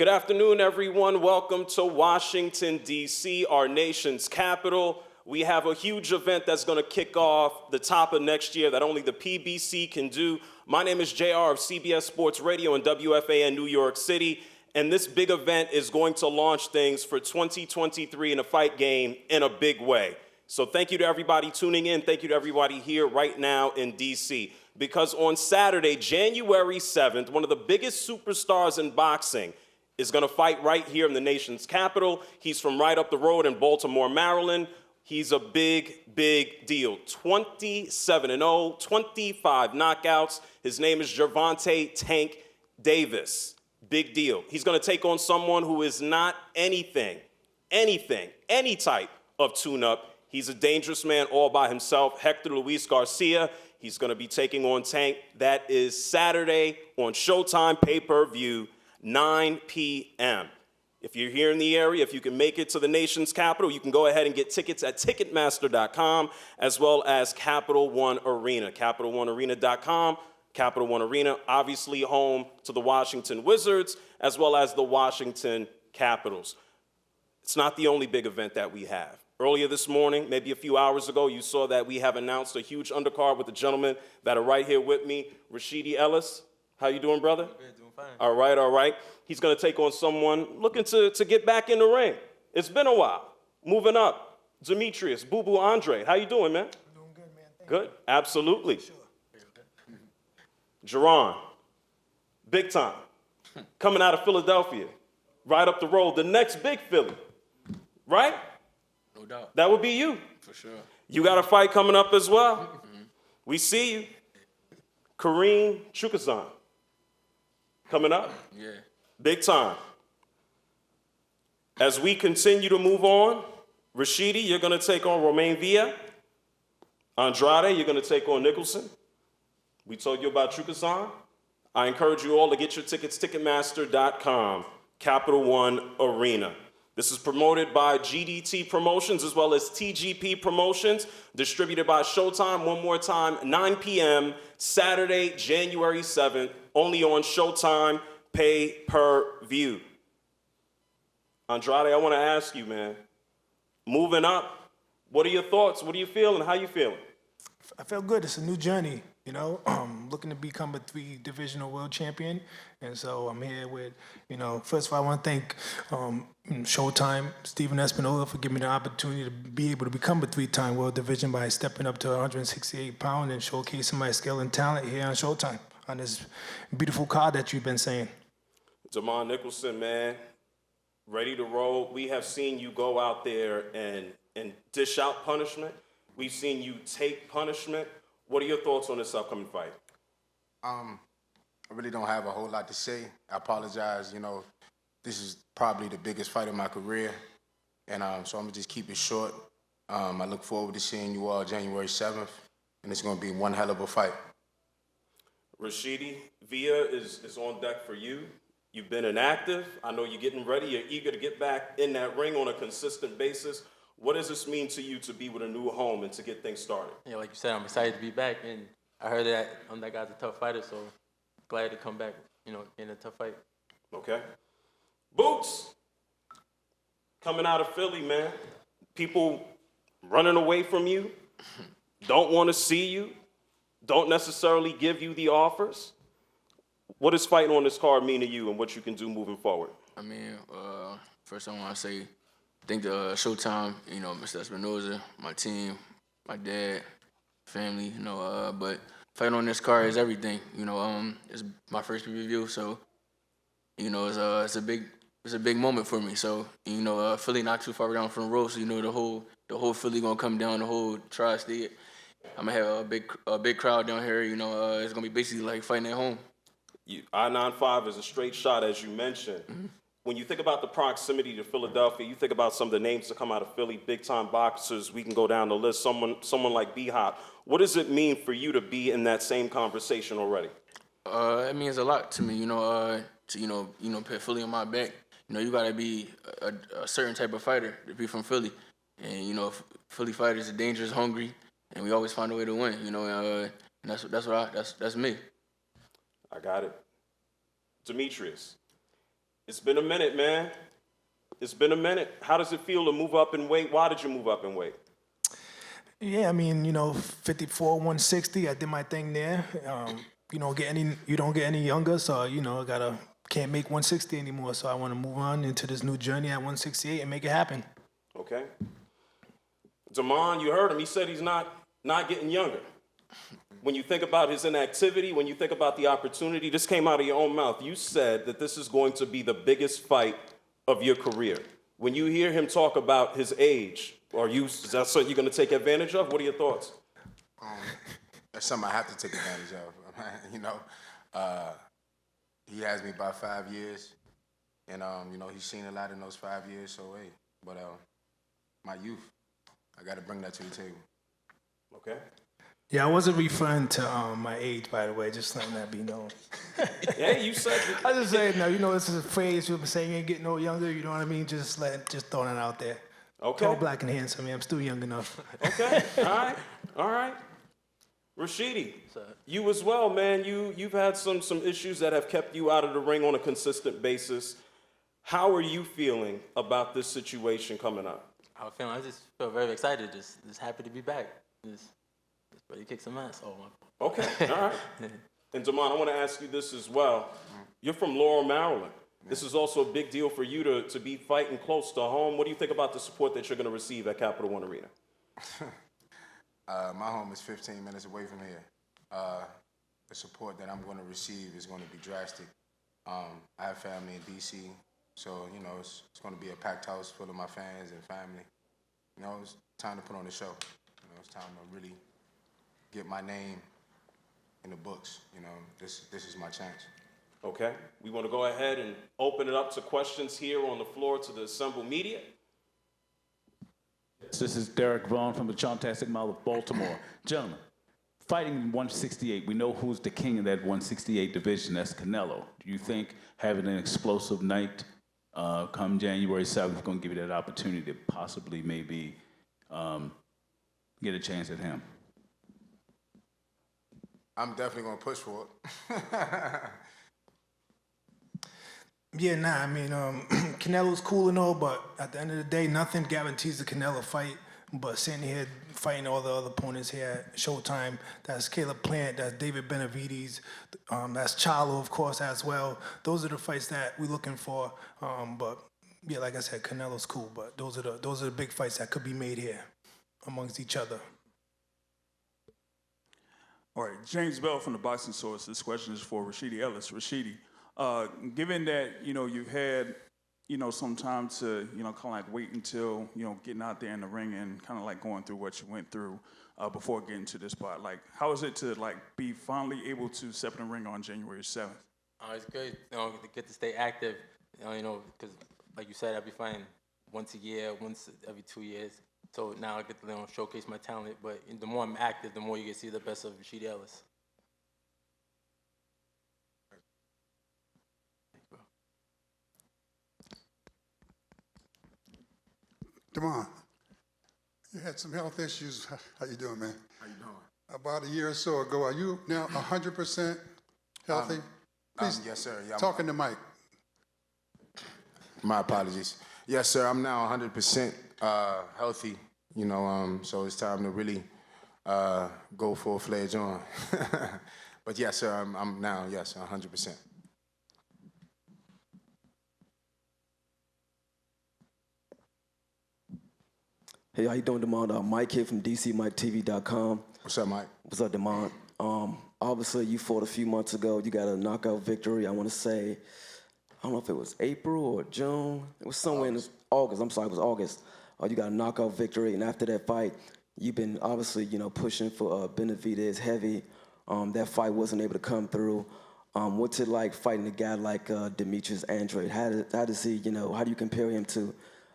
Good afternoon, everyone. Welcome to Washington, D.C., our nation's capital. We have a huge event that's going to kick off the top of next year that only the PBC can do. My name is JR of CBS Sports Radio and WFAN New York City, and this big event is going to launch things for 2023 in a fight game in a big way. So thank you to everybody tuning in. Thank you to everybody here right now in D.C., because on Saturday, January 7th, one of the biggest superstars in boxing is going to fight right here in the nation's capital. He's from right up the road in Baltimore, Maryland. He's a big, big deal. 27-0, 25 knockouts. His name is Gervonta Tank Davis. Big deal. He's going to take on someone who is not any type of tune-up. He's a dangerous man all by himself, Hector Garcia. He's going to be taking on Tank. That is Saturday on Showtime pay-per-view, 9 p.m. If you're here in the area, if you can make it to the nation's capital, you can go ahead and get tickets at Ticketmaster.com as well as Capital One Arena. CapitalOneArena.com, Capital One Arena, obviously home to the Washington Wizards as well as the Washington Capitals. It's not the only big event that we have. Earlier this morning, maybe a few hours ago, you saw that we have announced a huge undercard with the gentlemen that are right here with me. Rashidi Ellis, how you doing, brother? Good, doing fine. All right. He's going to take on someone looking to get back in the ring. It's been a while. Moving up, Demetrius Andrade. How you doing, man? Doing good, man. Thank Good, you. absolutely. Sure. Jaron, big time, coming out of Philadelphia, right up the road, the next big Philly, right? No doubt. That would be you. For sure. You got a fight coming up as well. We see you. Nicholson coming up. Yeah. Big time. As we continue to move on, Rashidi, you're going to take on Romain Villa. Andrade, you're going to take on Nicholson. We told you about Nicholson. I encourage you all to get your tickets, Ticketmaster.com, Capital One Arena. This is promoted by GDT Promotions as well as TGP Promotions, distributed by Showtime. One more time, 9 p.m., Saturday, January 7th, only on Showtime pay-per-view. Andrade, I want to ask you, man, moving up, what are your thoughts? What are you feeling? How you feeling? I feel good. It's a new journey, you know, looking to become a 3-divisional world champion. And so I'm here with, first of all, I want to thank Showtime, Steven Espinoza, for giving me the opportunity to be able to become a 3-time world division by stepping up to 168 pounds and showcasing my skill and talent here on Showtime on this beautiful card that you've been saying. Jamon Nicholson, man, ready to roll. We have seen you go out there and dish out punishment. We've seen you take punishment. What are your thoughts on this upcoming fight? I really don't have a whole lot to say. I apologize. This is probably the biggest fight of my career, and so I'm gonna just keep it short. I look forward to seeing you all January 7th, and it's gonna be one hell of a fight. Rashidi, Villa is on deck for you. You've been inactive. I know you're getting ready. You're eager to get back in that ring on a consistent basis. What does this mean to you to be with a new home and to get things started? Yeah, like you said, I'm excited to be back, and I heard that that guy's a tough fighter, so glad to come back, in a tough fight. Okay. Boots, coming out of Philly, man. People running away from you, don't want to see you, don't necessarily give you the offers. What does fighting on this card mean to you and what you can do moving forward? I mean, first I want to say thank the Showtime, Mr. Espinoza, my team, my dad, family, but fighting on this card is everything. It's my first review, so it's a big moment for me. So Philly not too far down from the road, so the whole Philly gonna come down, the whole tri-state. I'm gonna have a big crowd down here. It's gonna be basically like fighting at home. I-95 is a straight shot, as you mentioned. Mm-hmm. When you think about the proximity to Philadelphia, you think about some of the names that come out of Philly, big-time boxers. We can go down the list. Someone like B-Hop. What does it mean for you to be in that same conversation already? It means a lot to me. To put Philly on my back. You gotta be a certain type of fighter to be from Philly, and Philly fighters are dangerous, hungry, and we always find a way to win. And that's me. I got it. Demetrius, It's been a minute, man. It's been a minute. How does it feel to move up in weight? Why did you move up in weight? Yeah, I mean, 54, 160. I did my thing there. You don't get any younger, so can't make 160 anymore. So I want to move on into this new journey at 168 and make it happen. Okay. Damon, you heard him. He said he's not getting younger. When you think about his inactivity, when you think about the opportunity, this came out of your own mouth. You said that this is going to be the biggest fight of your career. When you hear him talk about his age, is that something you're going to take advantage of? What are your thoughts? That's something I have to take advantage of. He has me about 5 years, and he's seen a lot in those 5 years. So hey, but my youth, I got to bring that to the table. Okay. Yeah, I wasn't referring to my age, by the way, just letting that be known. Yeah, you said it. I just saying, no, this is a phrase you've been saying, you ain't getting no younger, you know what I mean? Just throwing it out there. Okay. Tall, black, and handsome, man. I'm still young enough. Okay, all right. Rashidi, you as well, man. You've had some issues that have kept you out of the ring on a consistent basis. How are you feeling about this situation coming up? I just feel very excited, just happy to be back. Just ready to kick some ass. Okay, all right. And Damon, I want to ask you this as well. You're from Laurel, Maryland. This is also a big deal for you to be fighting close to home. What do you think about the support that you're going to receive at Capital One Arena? My home is 15 minutes away from here. The support that I'm going to receive is going to be drastic. I have family in D.C., so, it's going to be a packed house full of my fans and family. It's time to put on a show. It's time to really get my name in the books. This is my chance. Okay. We want to go ahead and open it up to questions here on the floor to the assembled media. This is Derek Vaughn from the Chantastic Mile of Baltimore. Gentlemen, fighting in 168, we know who's the king of that 168 division. That's Canelo. Do you think having an explosive night come January 7th is going to give you that opportunity to possibly maybe get a chance at him? I'm definitely going to push for it. Yeah, I mean, Canelo's cool and all, but at the end of the day, nothing guarantees the Canelo fight. But sitting here fighting all the other opponents here at Showtime, that's Caleb Plant, that's David Benavides, that's Charlo, of course, as well. Those are the fights that we're looking for. But yeah, like I said, Canelo's cool, but those are the big fights that could be made here amongst each other. All right, James Bell from the Boxing Source. This question is for Rashidi Ellis. Rashidi, given that, you've had, some time to, kind of like wait until, getting out there in the ring and kind of like going through what you went through before getting to this spot, like, how is it to, like, be finally able to step in the ring on January 7th? It's good, to get to stay active, because, like you said, I'll be fighting once a year, once every 2 years. So now I get to showcase my talent. But the more I'm active, the more you get to see the best of Rashidi Ellis. Damon, you had some health issues. How you doing, man? How you doing? About a year or so ago, are you now 100% healthy? Please, yes, sir. Yeah, talking to Mike. My apologies. Yes, sir. I'm now 100% healthy. So it's time to really go full-fledged on. But yes, sir. I'm now 100%. Hey, how you doing, Demond? Mike here from DCMikeTV.com. What's up, Mike? What's up, Demond? Obviously, you fought a few months ago. You got a knockout victory. I want to say, I don't know if it was April or June. It was somewhere in August. I'm sorry, it was August. You got a knockout victory, and after that fight, you've been obviously, pushing for Benavides heavy. That fight wasn't able to come through. What's it like fighting a guy like Demetrius Andrade? How does he, how do you compare him to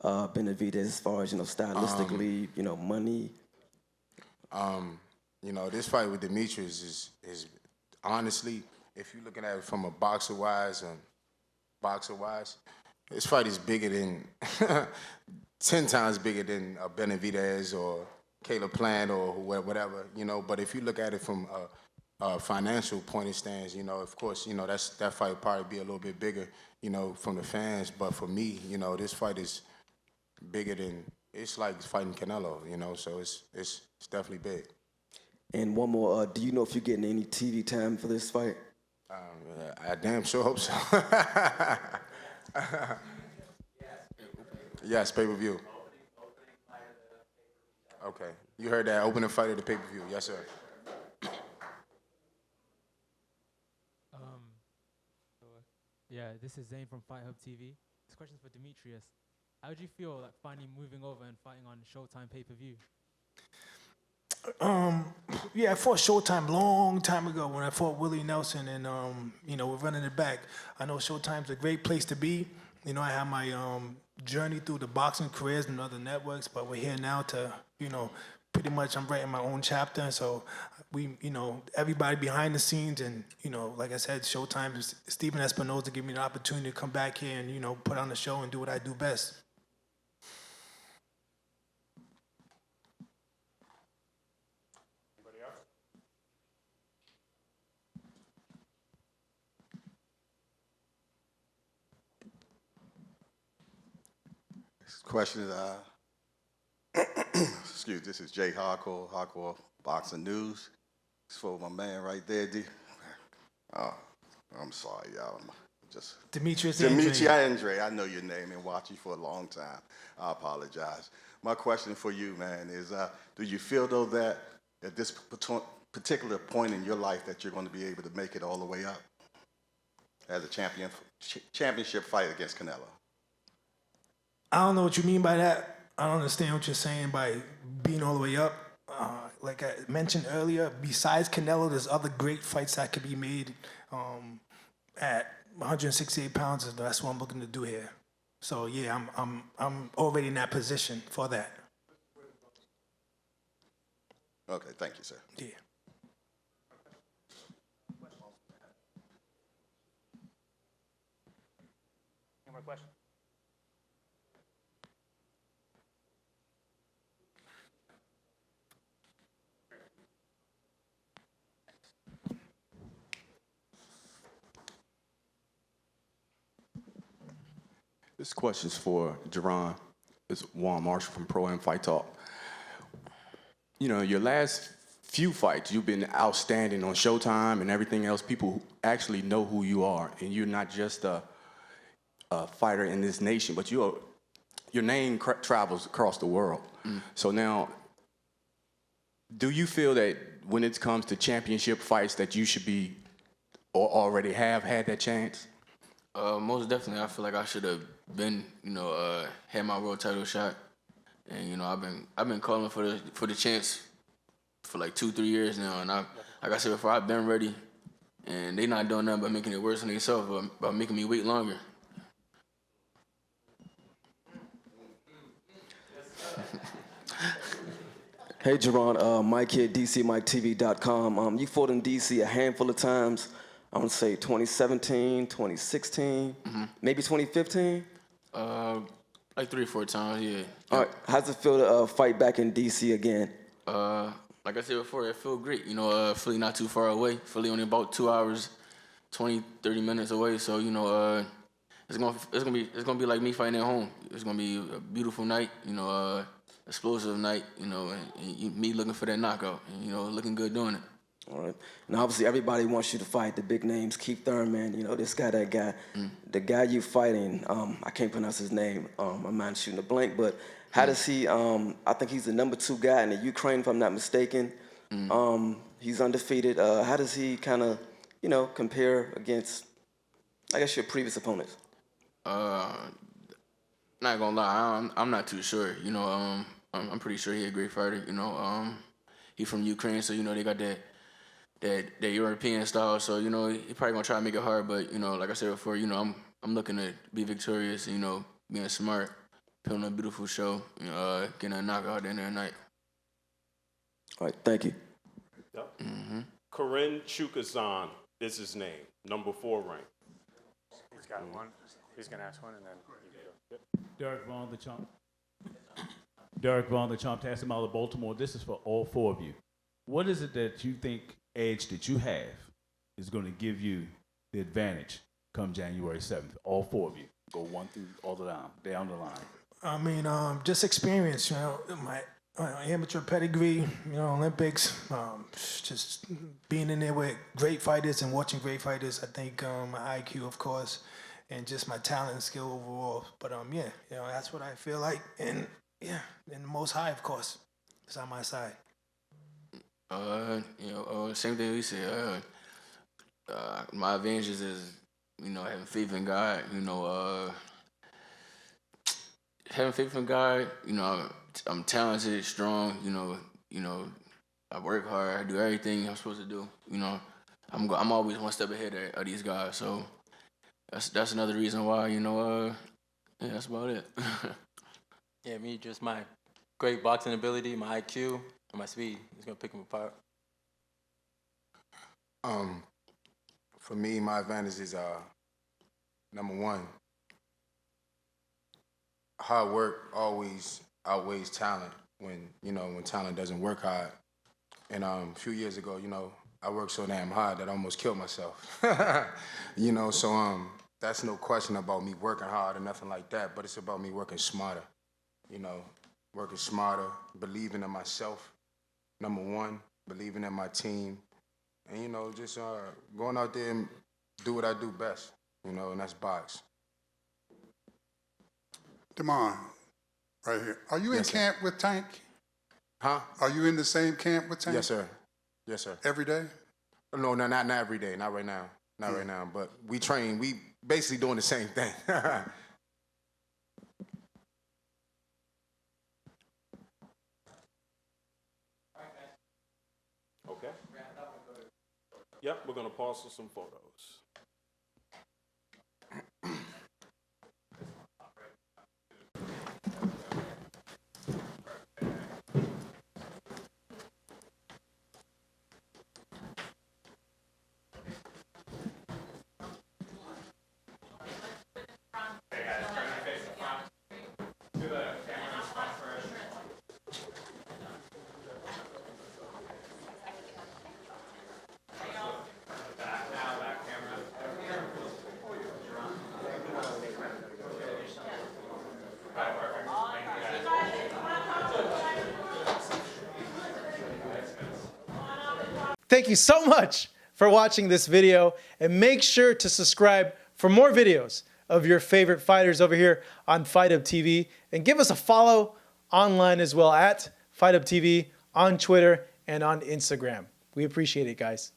Benavides as far as, stylistically, money? This fight with Demetrius is honestly, if you're looking at it from a boxer-wise, this fight is bigger than 10 times bigger than Benavides or Caleb Plant or whatever, But if you look at it from financial point it stands, you know, of course, you know, that fight would probably be a little bit bigger, you know, from the fans. But for me, you know, this fight is bigger than, it's like fighting Canelo, you know, so it's definitely big. And one more, do you know if you're getting any TV time for this fight? I damn sure hope so. Yes, pay-per-view. Okay, you heard that, opening fight of the pay-per-view. Yes, sir. Yeah, this is Zane from Fight Hub TV. This question's for Demetrius. How do you feel like finally moving over and fighting on Showtime pay-per-view? Yeah, I fought Showtime long time ago when I fought Willie Nelson, and you know, we're running it back. I know Showtime's a great place to be. You know, I have my journey through the boxing careers and other networks, but we're here now to, you know, pretty much I'm writing my own chapter. So we, you know, everybody behind the scenes, and you know, like I said, Showtime is Steven Espinoza give me the opportunity to come back here and, you know, put on the show and do what I do best. Question is, excuse, this is Jay Hardcore Boxing News. It's for my man right there, D. Oh, I'm sorry, y'all. Just Demetrius Andrade. I know your name and watched you for a long time. I apologize. My question for you, man, is do you feel, though, that at this particular point in your life that you're going to be able to make it all the way up as a championship fight against Canelo? I don't know what you mean by that. I don't understand what you're saying by being all the way up. Like I mentioned earlier, besides Canelo, there's other great fights that could be made at 168 pounds. That's what I'm looking to do here. So yeah, I'm already in that position for that. Okay, thank you, sir. Yeah. Any more questions? This question's for Jaron. It's Juan Marshall from Pro Am Fight Talk. You know, your last few fights, you've been outstanding on Showtime and everything else. People actually know who you are, and you're not just a fighter in this nation, but your name travels across the world. So now, do you feel that when it comes to championship fights that you should be or already have had that chance? Most definitely. I feel like I should have been, you know, had my world title shot, and you know, I've been calling for the chance for like 2-3 years now, and like I said before, I've been ready, and they not doing nothing but making it worse on themselves, by making me wait longer. Hey, Jaron, Mike here, DCMikeTV.com. You fought in DC a handful of times. I want to say 2017, 2016, maybe 2015? Like 3 or 4 times, yeah. All right, how's it feel to fight back in DC again? Like I said before, it feels great. You know, Philly not too far away. Philly only about 2 hours, 20, 30 minutes away. So, you know, it's gonna be like me fighting at home. It's gonna be a beautiful night, you know, explosive night, you know, and me looking for that knockout, and, you know, looking good doing it. All right. Now, obviously, everybody wants you to fight the big names. Keith Thurman, you know, this guy, that guy. The guy you fighting, I can't pronounce his name. My mind's shooting a blank. But how does he, I think he's the #2 guy in the Ukraine, if I'm not mistaken. He's undefeated. How does he kind of, you know, compare against, I guess, your previous opponents? Not gonna lie, I'm not too sure. You know, I'm pretty sure he's a great fighter. You know, he from Ukraine, so, you know, they got that European style, so, you know, he probably gonna try to make it hard, but, you know, like I said before, you know, I'm looking to be victorious, you know, being smart, putting on a beautiful show, you know, getting a knockout at the end of the night. All right, thank you. Yep. Corinne Chukazan is his name, #4 rank. He's got one. He's gonna ask one, and then you can go. Yep. Derek Vaughn, the champ. Derek Vaughn, the champ, Tassimala, Baltimore. This is for all 4 of you. What is it that you think edge that you have is going to give you the advantage come January 7th? All four of you. Go one through all the down the line. I mean, just experience, my amateur pedigree, Olympics, just being in there with great fighters and watching great fighters. I think my IQ, of course, and just my talent and skill overall. But that's what I feel like. And and the Most High, of course, is on my side. Same thing we said. My advantages is, having faith in God. Having faith in God. I'm talented, strong. I work hard. I do everything I'm supposed to do. I'm always one step ahead of these guys. So that's another reason why. That's about it. Yeah, me, just my great boxing ability, my IQ, and my speed is gonna pick them apart. For me, my advantage is number one, hard work always outweighs talent when talent doesn't work hard. And a few years ago, I worked so damn hard that I almost killed myself. So that's no question about me working hard or nothing like that, but it's about me working smarter. Working smarter, believing in myself, number one, believing in my team, and, just going out there and do what I do best, and that's box. Damon, right here. Are you in camp with Tank? Huh? Are you in the same camp with Tank? Yes, sir. Yes, sir. Every day? No, not every day. Not right now. Not right now. But we train. We basically doing the same thing. Okay. Yep, we're gonna pause for some photos. Thank you so much for watching this video, and make sure to subscribe for more videos of your favorite fighters over here on Fight Hub TV, and give us a follow online as well at Fight Hub TV on Twitter and on Instagram. We appreciate it, guys.